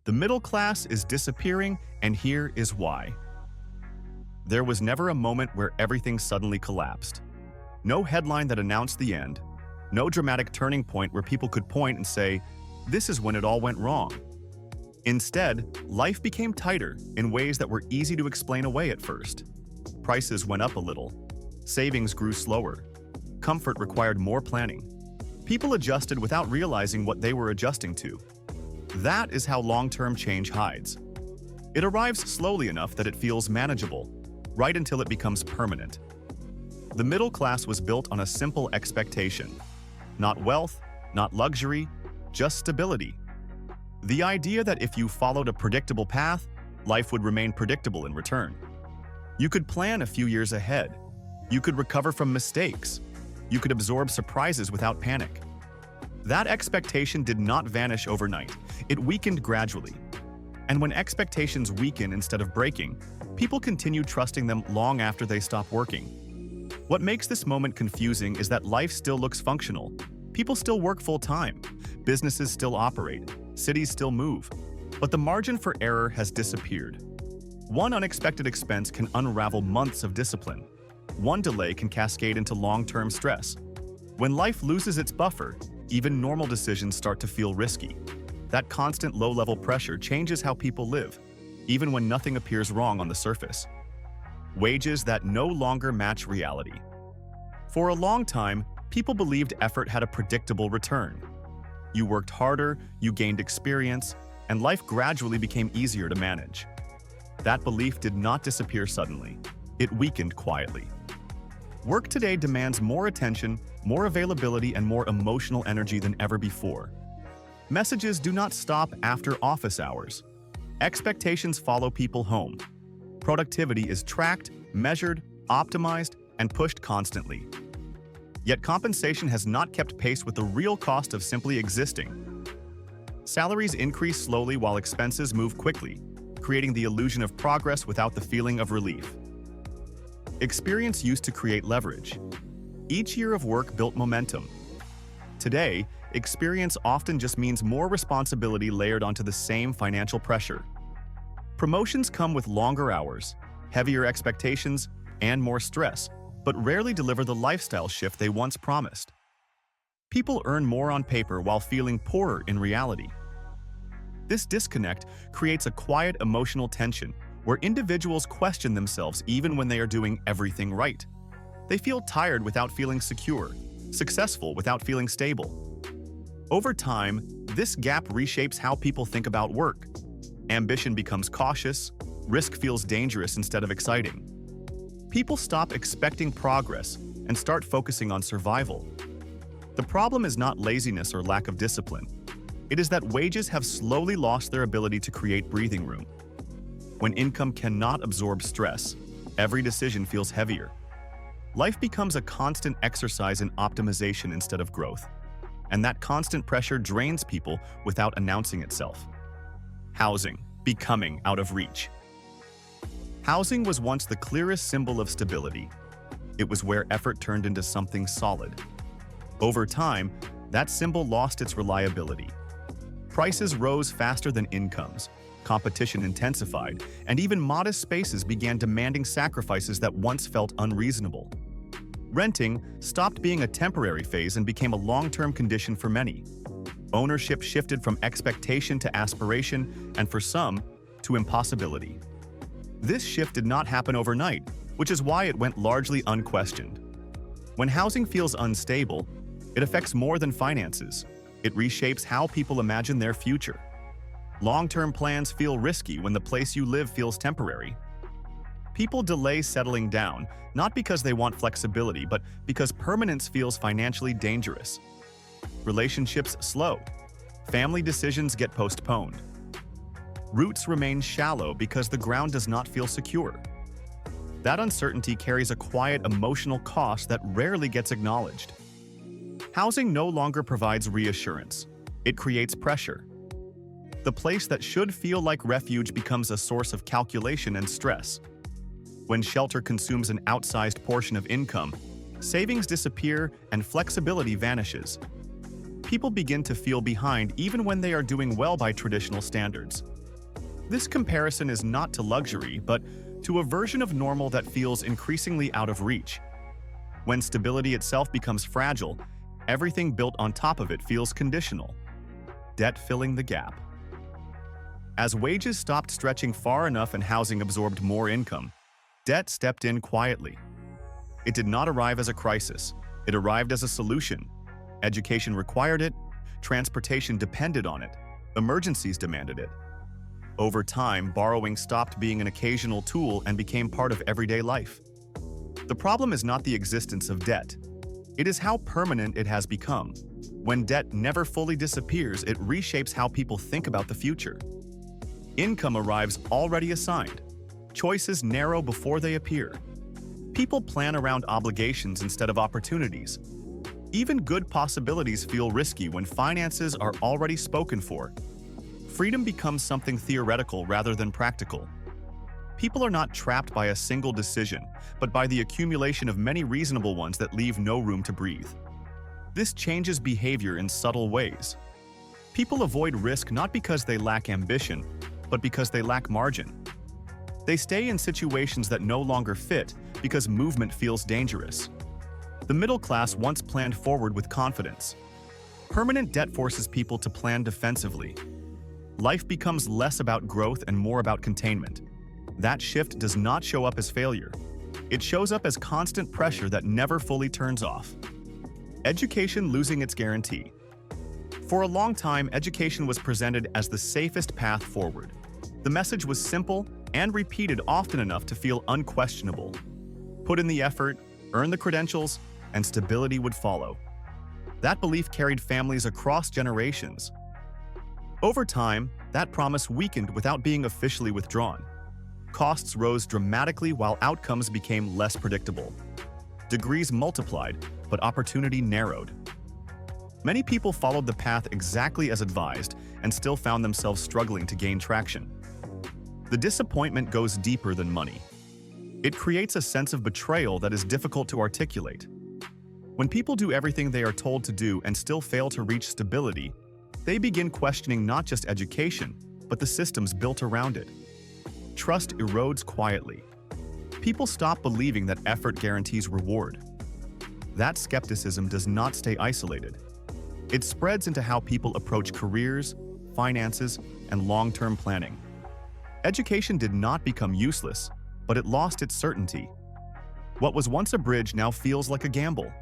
The middle class is disappearing, and here is why. There was never a moment where everything suddenly collapsed. No headline that announced the end, no dramatic turning point where people could point and say, "This is when it all went wrong." Instead, life became tighter in ways that were easy to explain away at first. Prices went up a little. Savings grew slower. Comfort required more planning. People adjusted without realizing what they were adjusting to. That is how long-term change hides. It arrives slowly enough that it feels manageable, right until it becomes permanent. The middle class was built on a simple expectation. Not wealth, not luxury, just stability. The idea that if you followed a predictable path, life would remain predictable in return. You could plan a few years ahead. You could recover from mistakes. You could absorb surprises without panic. That expectation did not vanish overnight. It weakened gradually. And when expectations weaken instead of breaking, people continue trusting them long after they stop working. What makes this moment confusing is that life still looks functional. People still work full-time. Businesses still operate. Cities still move. But the margin for error has disappeared. One unexpected expense can unravel months of discipline. One delay can cascade into long-term stress. When life loses its buffer, even normal decisions start to feel risky. That constant low-level pressure changes how people live, even when nothing appears wrong on the surface. Wages that no longer match reality. For a long time, people believed effort had a predictable return. You worked harder, you gained experience, and life gradually became easier to manage. That belief did not disappear suddenly. It weakened quietly. Work today demands more attention, more availability, and more emotional energy than ever before. Messages do not stop after office hours. Expectations follow people home. Productivity is tracked, measured, optimized, and pushed constantly. Yet compensation has not kept pace with the real cost of simply existing. Salaries increase slowly while expenses move quickly, creating the illusion of progress without the feeling of relief. Experience used to create leverage. Each year of work built momentum. Today, experience often just means more responsibility layered onto the same financial pressure. Promotions come with longer hours, heavier expectations, and more stress, but rarely deliver the lifestyle shift they once promised. People earn more on paper while feeling poorer in reality. This disconnect creates a quiet emotional tension where individuals question themselves even when they are doing everything right. They feel tired without feeling secure, successful without feeling stable. Over time, this gap reshapes how people think about work. Ambition becomes cautious, risk feels dangerous instead of exciting. People stop expecting progress and start focusing on survival. The problem is not laziness or lack of discipline. It is that wages have slowly lost their ability to create breathing room. When income cannot absorb stress, every decision feels heavier. Life becomes a constant exercise in optimization instead of growth. And that constant pressure drains people without announcing itself. Housing, becoming out of reach. Housing was once the clearest symbol of stability. It was where effort turned into something solid. Over time, that symbol lost its reliability. Prices rose faster than incomes, competition intensified, and even modest spaces began demanding sacrifices that once felt unreasonable. Renting stopped being a temporary phase and became a long-term condition for many. Ownership shifted from expectation to aspiration, and for some, to impossibility. This shift did not happen overnight, which is why it went largely unquestioned. When housing feels unstable, it affects more than finances. It reshapes how people imagine their future. Long-term plans feel risky when the place you live feels temporary. People delay settling down, not because they want flexibility, but because permanence feels financially dangerous. Relationships slow. Family decisions get postponed. Roots remain shallow because the ground does not feel secure. That uncertainty carries a quiet emotional cost that rarely gets acknowledged. Housing no longer provides reassurance. It creates pressure. The place that should feel like refuge becomes a source of calculation and stress. When shelter consumes an outsized portion of income, savings disappear and flexibility vanishes. people begin to feel behind even when they are doing well by traditional standards. This comparison is not to luxury, but to a version of normal that feels increasingly out of reach. When stability itself becomes fragile, everything built on top of it feels conditional. Debt filling the gap. As wages stopped stretching far enough and housing absorbed more income, debt stepped in quietly. It did not arrive as a crisis. It arrived as a solution. Education required it, transportation depended on it, emergencies demanded it. Over time, borrowing stopped being an occasional tool and became part of everyday life. The problem is not the existence of debt. It is how permanent it has become. When debt never fully disappears, it reshapes how people think about the future. Income arrives already assigned. Choices narrow before they appear. People plan around obligations instead of opportunities. Even good possibilities feel risky when finances are already spoken for. Freedom becomes something theoretical rather than practical. People are not trapped by a single decision, but by the accumulation of many reasonable ones that leave no room to breathe. This changes behavior in subtle ways. People avoid risk not because they lack ambition, but because they lack margin. They stay in situations that no longer fit because movement feels dangerous. The middle class once planned forward with confidence. Permanent debt forces people to plan defensively. Life becomes less about growth and more about containment. That shift does not show up as failure. It shows up as constant pressure that never fully turns off. Education losing its guarantee. For a long time, education was presented as the safest path forward. The message was simple and repeated often enough to feel unquestionable. Put in the effort, earn the credentials, and stability would follow. That belief carried families across generations. Over time, that promise weakened without being officially withdrawn. Costs rose dramatically while outcomes became less predictable. Degrees multiplied, but opportunity narrowed. Many people followed the path exactly as advised and still found themselves struggling to gain traction. The disappointment goes deeper than money. It creates a sense of betrayal that is difficult to articulate. When people do everything they are told to do and still fail to reach stability, they begin questioning not just education, but the systems built around it. Trust erodes quietly. People stop believing that effort guarantees reward. That skepticism does not stay isolated. It spreads into how people approach careers, finances, and long-term planning. Education did not become useless, but it lost its certainty. What was once a bridge now feels like a gamble.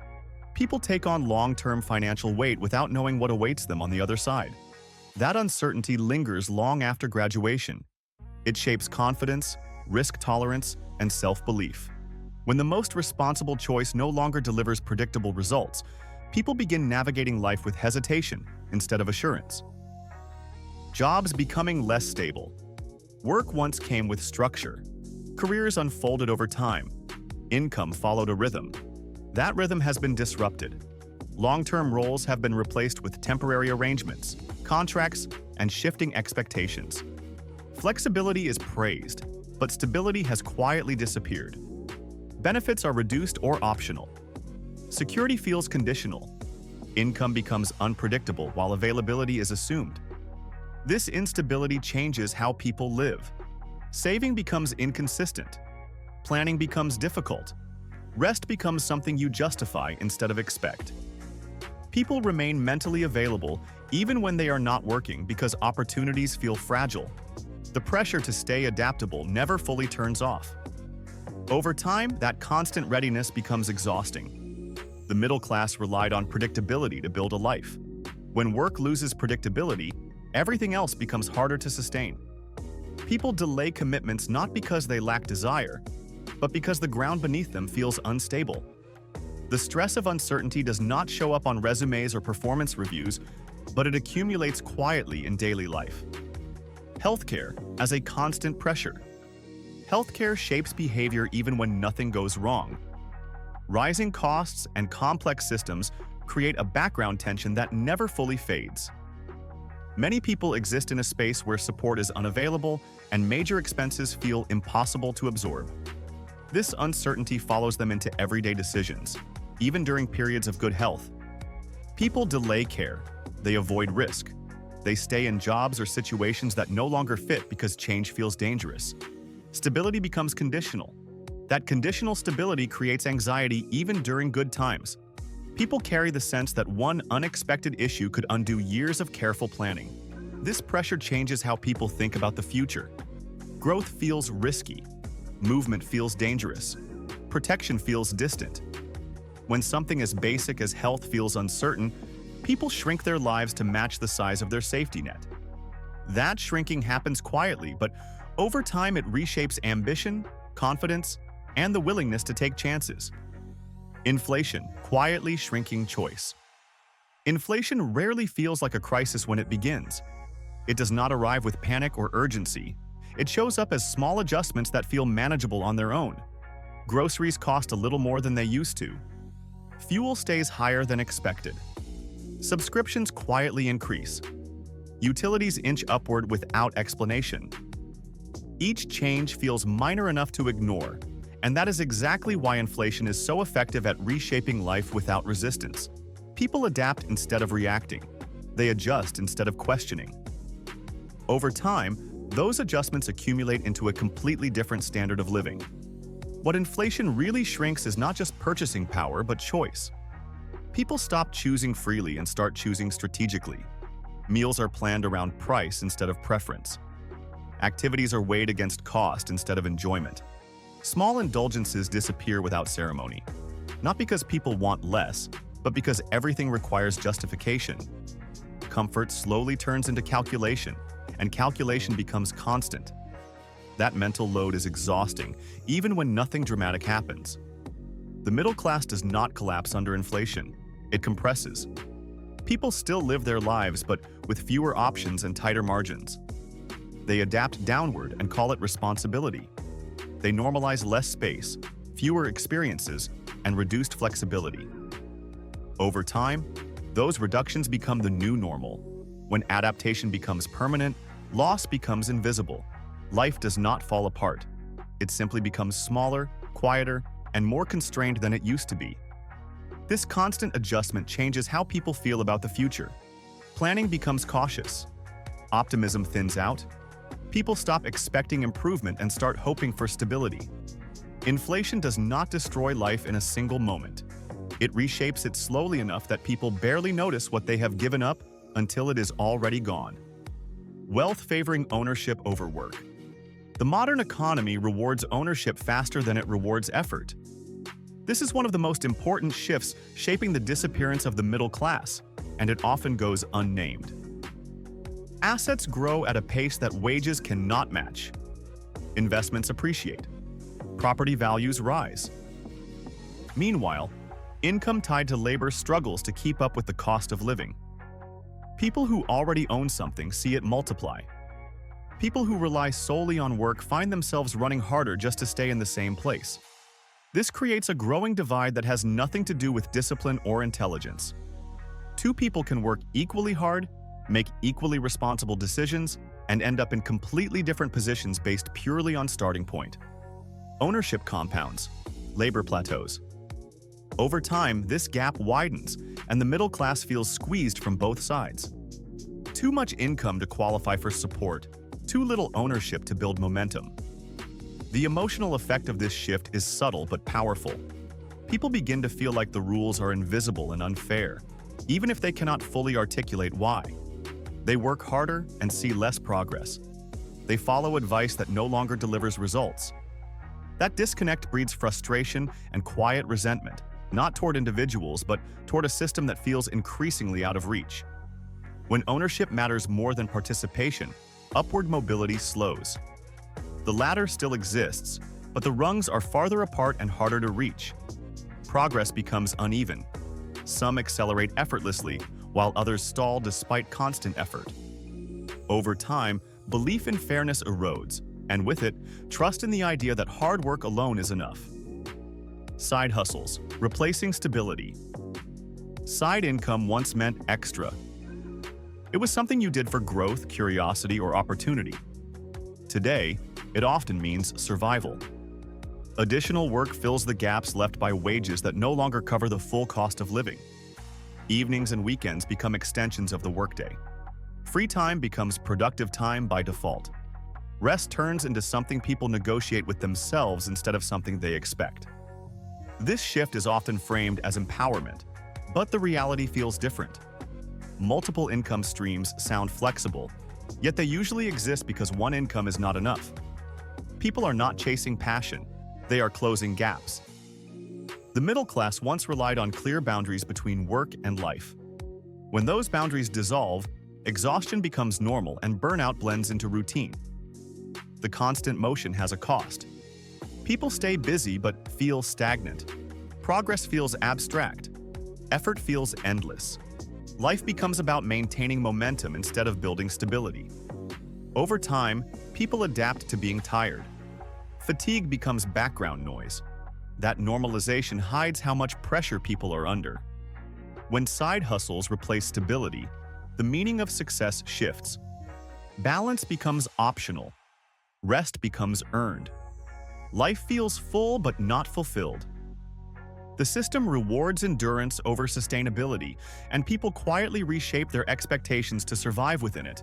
People take on long-term financial weight without knowing what awaits them on the other side. That uncertainty lingers long after graduation. It shapes confidence, risk tolerance, and self-belief. When the most responsible choice no longer delivers predictable results, people begin navigating life with hesitation instead of assurance. Jobs becoming less stable. Work once came with structure. Careers unfolded over time. Income followed a rhythm. That rhythm has been disrupted. Long-term roles have been replaced with temporary arrangements, contracts, and shifting expectations. Flexibility is praised, but stability has quietly disappeared. Benefits are reduced or optional. Security feels conditional. Income becomes unpredictable while availability is assumed. This instability changes how people live. Saving becomes inconsistent. Planning becomes difficult. Rest becomes something you justify instead of expect. People remain mentally available even when they are not working because opportunities feel fragile. The pressure to stay adaptable never fully turns off. Over time, that constant readiness becomes exhausting. The middle class relied on predictability to build a life. When work loses predictability, everything else becomes harder to sustain. People delay commitments not because they lack desire, but because the ground beneath them feels unstable. The stress of uncertainty does not show up on resumes or performance reviews, but it accumulates quietly in daily life. Healthcare as a constant pressure. Healthcare shapes behavior even when nothing goes wrong. Rising costs and complex systems create a background tension that never fully fades. Many people exist in a space where support is unavailable and major expenses feel impossible to absorb. This uncertainty follows them into everyday decisions, even during periods of good health. People delay care, They avoid risk. They stay in jobs or situations that no longer fit because change feels dangerous. Stability becomes conditional. That conditional stability creates anxiety even during good times. People carry the sense that one unexpected issue could undo years of careful planning. This pressure changes how people think about the future. Growth feels risky. Movement feels dangerous. Protection feels distant. When something as basic as health feels uncertain, people shrink their lives to match the size of their safety net. That shrinking happens quietly, but over time it reshapes ambition, confidence, and the willingness to take chances. Inflation, quietly shrinking choice. Inflation rarely feels like a crisis when it begins. It does not arrive with panic or urgency. It shows up as small adjustments that feel manageable on their own. Groceries cost a little more than they used to. Fuel stays higher than expected. Subscriptions quietly increase. Utilities inch upward without explanation. Each change feels minor enough to ignore, and that is exactly why inflation is so effective at reshaping life without resistance. People adapt instead of reacting. They adjust instead of questioning. Over time, those adjustments accumulate into a completely different standard of living. What inflation really shrinks is not just purchasing power, but choice. People stop choosing freely and start choosing strategically. Meals are planned around price instead of preference. Activities are weighed against cost instead of enjoyment. Small indulgences disappear without ceremony, not because people want less, but because everything requires justification. Comfort slowly turns into calculation, and calculation becomes constant. That mental load is exhausting, even when nothing dramatic happens. The middle class does not collapse under inflation. It compresses. People still live their lives, but with fewer options and tighter margins. They adapt downward and call it responsibility. They normalize less space, fewer experiences, and reduced flexibility. Over time, those reductions become the new normal. When adaptation becomes permanent, loss becomes invisible. Life does not fall apart. It simply becomes smaller, quieter, and more constrained than it used to be. This constant adjustment changes how people feel about the future. Planning becomes cautious. Optimism thins out. People stop expecting improvement and start hoping for stability. Inflation does not destroy life in a single moment. It reshapes it slowly enough that people barely notice what they have given up until it is already gone. Wealth favoring ownership over work. The modern economy rewards ownership faster than it rewards effort. This is one of the most important shifts shaping the disappearance of the middle class, and it often goes unnamed. Assets grow at a pace that wages cannot match. Investments appreciate. Property values rise. Meanwhile, income tied to labor struggles to keep up with the cost of living. People who already own something see it multiply. People who rely solely on work find themselves running harder just to stay in the same place. This creates a growing divide that has nothing to do with discipline or intelligence. Two people can work equally hard, make equally responsible decisions, and end up in completely different positions based purely on starting point. Ownership compounds, labor plateaus. Over time, this gap widens, and the middle class feels squeezed from both sides. Too much income to qualify for support, too little ownership to build momentum. The emotional effect of this shift is subtle but powerful. People begin to feel like the rules are invisible and unfair, even if they cannot fully articulate why. They work harder and see less progress. They follow advice that no longer delivers results. That disconnect breeds frustration and quiet resentment, not toward individuals, but toward a system that feels increasingly out of reach. When ownership matters more than participation, upward mobility slows. The ladder still exists, but the rungs are farther apart and harder to reach. Progress becomes uneven. Some accelerate effortlessly, while others stall despite constant effort. Over time, belief in fairness erodes, and with it, trust in the idea that hard work alone is enough. Side hustles, replacing stability. Side income once meant extra. It was something you did for growth, curiosity, or opportunity. Today, it often means survival. Additional work fills the gaps left by wages that no longer cover the full cost of living. Evenings and weekends become extensions of the workday. Free time becomes productive time by default. Rest turns into something people negotiate with themselves instead of something they expect. This shift is often framed as empowerment, but the reality feels different. Multiple income streams sound flexible, yet they usually exist because one income is not enough. People are not chasing passion, they are closing gaps. The middle class once relied on clear boundaries between work and life. When those boundaries dissolve, exhaustion becomes normal and burnout blends into routine. The constant motion has a cost. People stay busy but feel stagnant. Progress feels abstract. Effort feels endless. Life becomes about maintaining momentum instead of building stability. Over time, people adapt to being tired. Fatigue becomes background noise. That normalization hides how much pressure people are under. When side hustles replace stability, the meaning of success shifts. Balance becomes optional. Rest becomes earned. Life feels full but not fulfilled. The system rewards endurance over sustainability, and people quietly reshape their expectations to survive within it.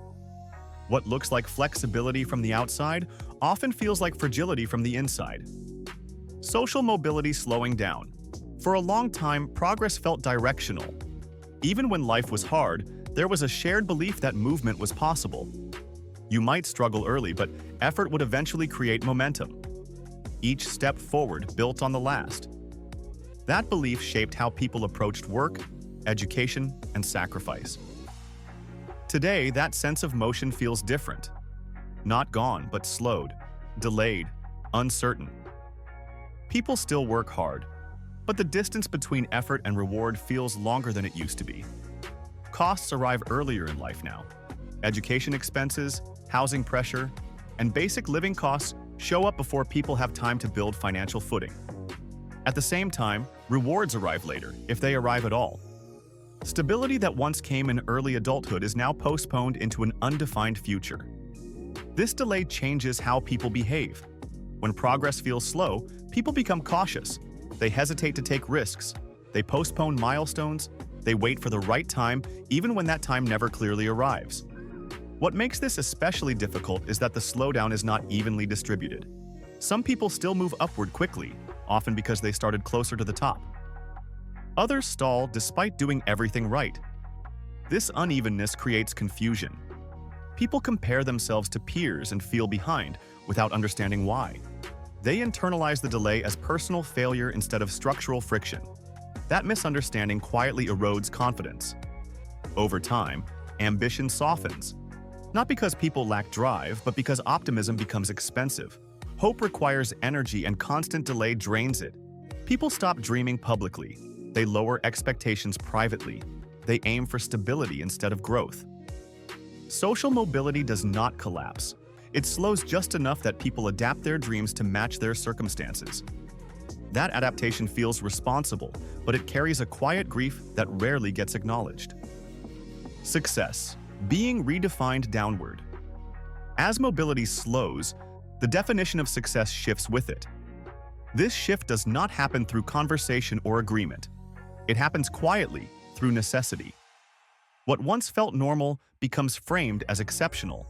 What looks like flexibility from the outside often feels like fragility from the inside. Social mobility slowing down. For a long time, progress felt directional. Even when life was hard, there was a shared belief that movement was possible. You might struggle early, but effort would eventually create momentum. Each step forward built on the last. That belief shaped how people approached work, education, and sacrifice. Today, that sense of motion feels different. Not gone, but slowed, delayed, uncertain. People still work hard, but the distance between effort and reward feels longer than it used to be. Costs arrive earlier in life now. Education expenses, housing pressure, and basic living costs show up before people have time to build financial footing. At the same time, rewards arrive later, if they arrive at all. Stability that once came in early adulthood is now postponed into an undefined future. This delay changes how people behave. When progress feels slow, people become cautious. They hesitate to take risks. They postpone milestones. They wait for the right time, even when that time never clearly arrives. What makes this especially difficult is that the slowdown is not evenly distributed. Some people still move upward quickly, often because they started closer to the top. Others stall despite doing everything right. This unevenness creates confusion. People compare themselves to peers and feel behind without understanding why. They internalize the delay as personal failure instead of structural friction. That misunderstanding quietly erodes confidence. Over time, ambition softens. Not because people lack drive, but because optimism becomes expensive. Hope requires energy and constant delay drains it. People stop dreaming publicly. They lower expectations privately. They aim for stability instead of growth. Social mobility does not collapse. It slows just enough that people adapt their dreams to match their circumstances. That adaptation feels responsible, but it carries a quiet grief that rarely gets acknowledged. Success, being redefined downward. As mobility slows, the definition of success shifts with it. This shift does not happen through conversation or agreement. It happens quietly, through necessity. What once felt normal becomes framed as exceptional.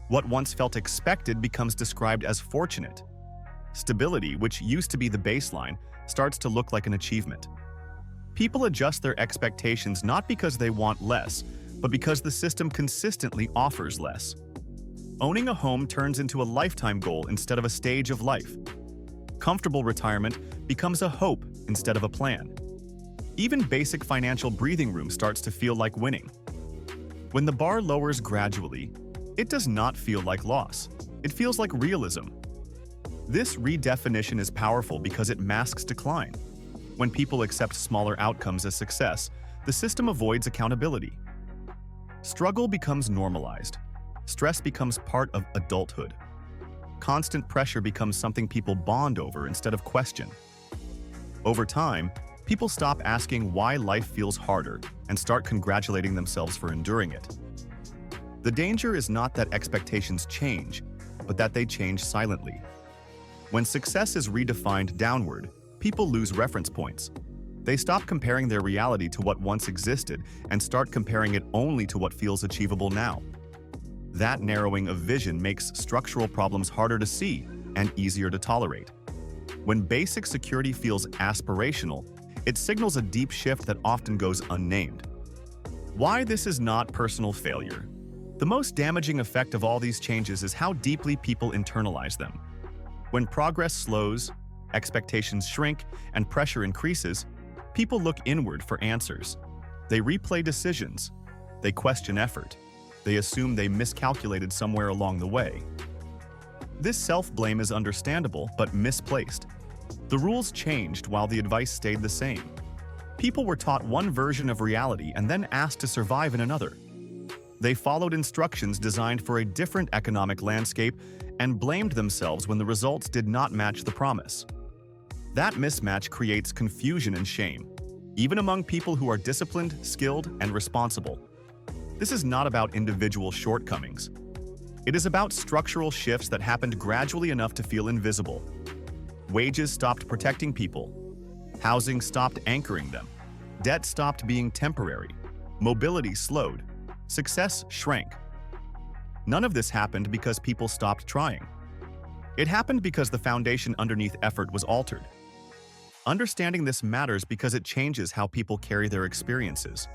What once felt expected becomes described as fortunate. Stability, which used to be the baseline, starts to look like an achievement. People adjust their expectations not because they want less, but because the system consistently offers less. Owning a home turns into a lifetime goal instead of a stage of life. Comfortable retirement becomes a hope instead of a plan. Even basic financial breathing room starts to feel like winning. When the bar lowers gradually, it does not feel like loss. It feels like realism. This redefinition is powerful because it masks decline. When people accept smaller outcomes as success, the system avoids accountability. Struggle becomes normalized. Stress becomes part of adulthood. Constant pressure becomes something people bond over instead of question. Over time, people stop asking why life feels harder and start congratulating themselves for enduring it. The danger is not that expectations change, but that they change silently. When success is redefined downward, people lose reference points. They stop comparing their reality to what once existed and start comparing it only to what feels achievable now. That narrowing of vision makes structural problems harder to see and easier to tolerate. When basic security feels aspirational, it signals a deep shift that often goes unnamed. Why this is not personal failure? The most damaging effect of all these changes is how deeply people internalize them. When progress slows, expectations shrink, and pressure increases, people look inward for answers. They replay decisions. They question effort. They assume they miscalculated somewhere along the way. This self-blame is understandable but misplaced. The rules changed while the advice stayed the same. People were taught one version of reality and then asked to survive in another. They followed instructions designed for a different economic landscape and blamed themselves when the results did not match the promise. That mismatch creates confusion and shame, even among people who are disciplined, skilled, and responsible. This is not about individual shortcomings. It is about structural shifts that happened gradually enough to feel invisible. Wages stopped protecting people. Housing stopped anchoring them. Debt stopped being temporary. Mobility slowed. Success shrank. None of this happened because people stopped trying. It happened because the foundation underneath effort was altered. Understanding this matters because it changes how people carry their experiences.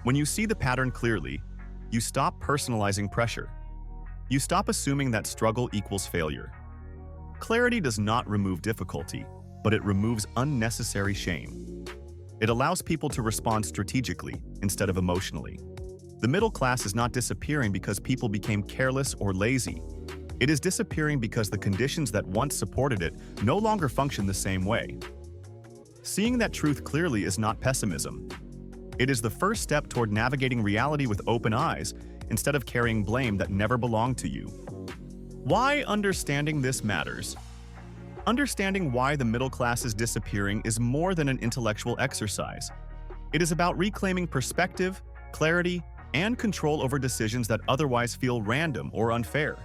When you see the pattern clearly, you stop personalizing pressure. You stop assuming that struggle equals failure. Clarity does not remove difficulty, but it removes unnecessary shame. It allows people to respond strategically instead of emotionally. The middle class is not disappearing because people became careless or lazy. It is disappearing because the conditions that once supported it no longer function the same way. Seeing that truth clearly is not pessimism. It is the first step toward navigating reality with open eyes instead of carrying blame that never belonged to you. Why understanding this matters? Understanding why the middle class is disappearing is more than an intellectual exercise. It is about reclaiming perspective, clarity, and control over decisions that otherwise feel random or unfair.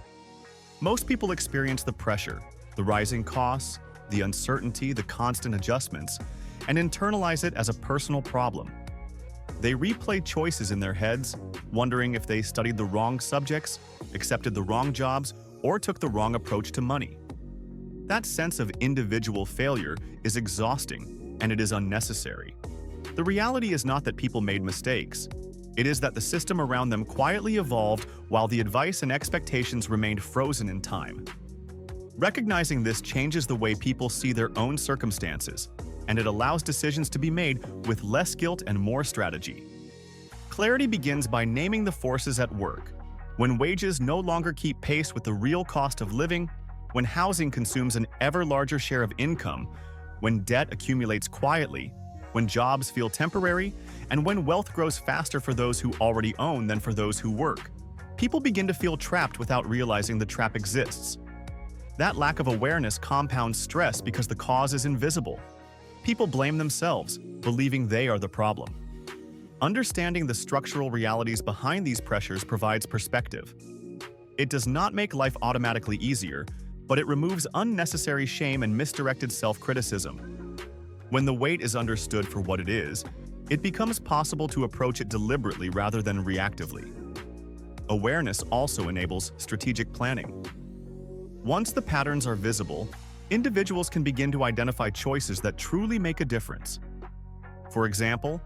Most people experience the pressure, the rising costs, the uncertainty, the constant adjustments, and internalize it as a personal problem. They replay choices in their heads, wondering if they studied the wrong subjects, accepted the wrong jobs, or took the wrong approach to money. That sense of individual failure is exhausting, and it is unnecessary. The reality is not that people made mistakes. It is that the system around them quietly evolved while the advice and expectations remained frozen in time. Recognizing this changes the way people see their own circumstances, and it allows decisions to be made with less guilt and more strategy. Clarity begins by naming the forces at work. When wages no longer keep pace with the real cost of living, when housing consumes an ever larger share of income, when debt accumulates quietly, when jobs feel temporary, and when wealth grows faster for those who already own than for those who work, people begin to feel trapped without realizing the trap exists. That lack of awareness compounds stress because the cause is invisible. People blame themselves, believing they are the problem. Understanding the structural realities behind these pressures provides perspective. It does not make life automatically easier, but it removes unnecessary shame and misdirected self-criticism. When the weight is understood for what it is, it becomes possible to approach it deliberately rather than reactively. Awareness also enables strategic planning. Once the patterns are visible, individuals can begin to identify choices that truly make a difference. For example,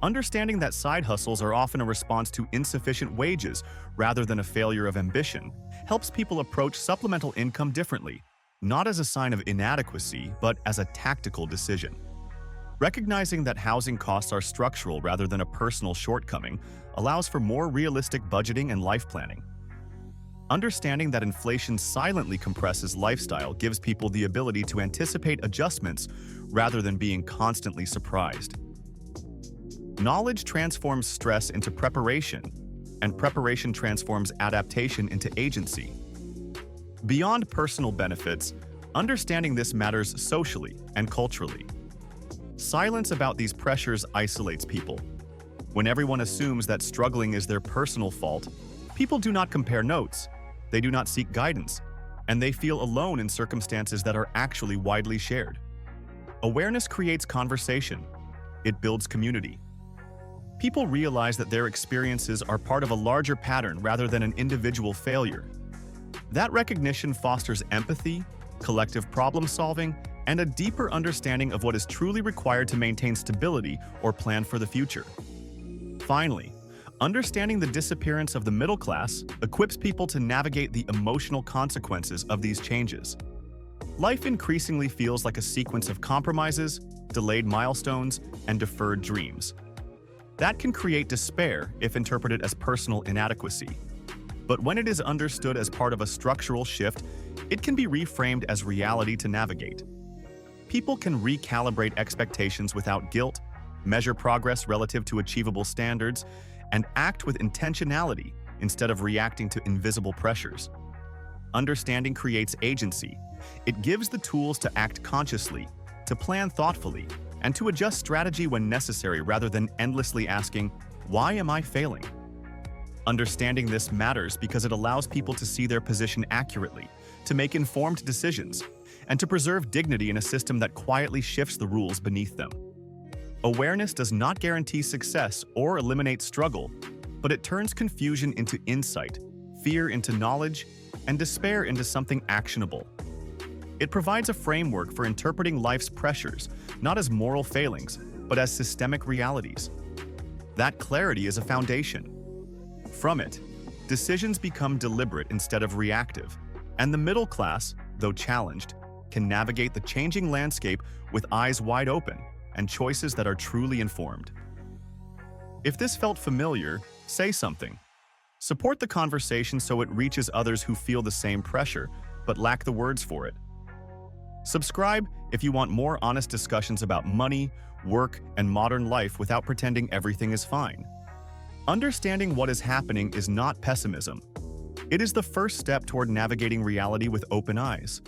understanding that side hustles are often a response to insufficient wages rather than a failure of ambition helps people approach supplemental income differently, not as a sign of inadequacy, but as a tactical decision. Recognizing that housing costs are structural rather than a personal shortcoming allows for more realistic budgeting and life planning. Understanding that inflation silently compresses lifestyle gives people the ability to anticipate adjustments rather than being constantly surprised. Knowledge transforms stress into preparation, and preparation transforms adaptation into agency. Beyond personal benefits, understanding this matters socially and culturally. Silence about these pressures isolates people. When everyone assumes that struggling is their personal fault, people do not compare notes, they do not seek guidance, and they feel alone in circumstances that are actually widely shared. Awareness creates conversation. it builds community. People realize that their experiences are part of a larger pattern rather than an individual failure. That recognition fosters empathy, collective problem-solving, and a deeper understanding of what is truly required to maintain stability or plan for the future. Finally, understanding the disappearance of the middle class equips people to navigate the emotional consequences of these changes. Life increasingly feels like a sequence of compromises, delayed milestones, and deferred dreams. That can create despair if interpreted as personal inadequacy. But when it is understood as part of a structural shift, it can be reframed as reality to navigate. People can recalibrate expectations without guilt, measure progress relative to achievable standards, and act with intentionality instead of reacting to invisible pressures. Understanding creates agency. It gives the tools to act consciously, to plan thoughtfully, and to adjust strategy when necessary rather than endlessly asking, "Why am I failing?" Understanding this matters because it allows people to see their position accurately, to make informed decisions, and to preserve dignity in a system that quietly shifts the rules beneath them. Awareness does not guarantee success or eliminate struggle, but it turns confusion into insight, fear into knowledge, and despair into something actionable. It provides a framework for interpreting life's pressures, not as moral failings, but as systemic realities. That clarity is a foundation. From it, decisions become deliberate instead of reactive, and the middle class, though challenged, can navigate the changing landscape with eyes wide open and choices that are truly informed. If this felt familiar, say something. Support the conversation so it reaches others who feel the same pressure but lack the words for it. Subscribe if you want more honest discussions about money, work, and modern life without pretending everything is fine. Understanding what is happening is not pessimism. It is the first step toward navigating reality with open eyes.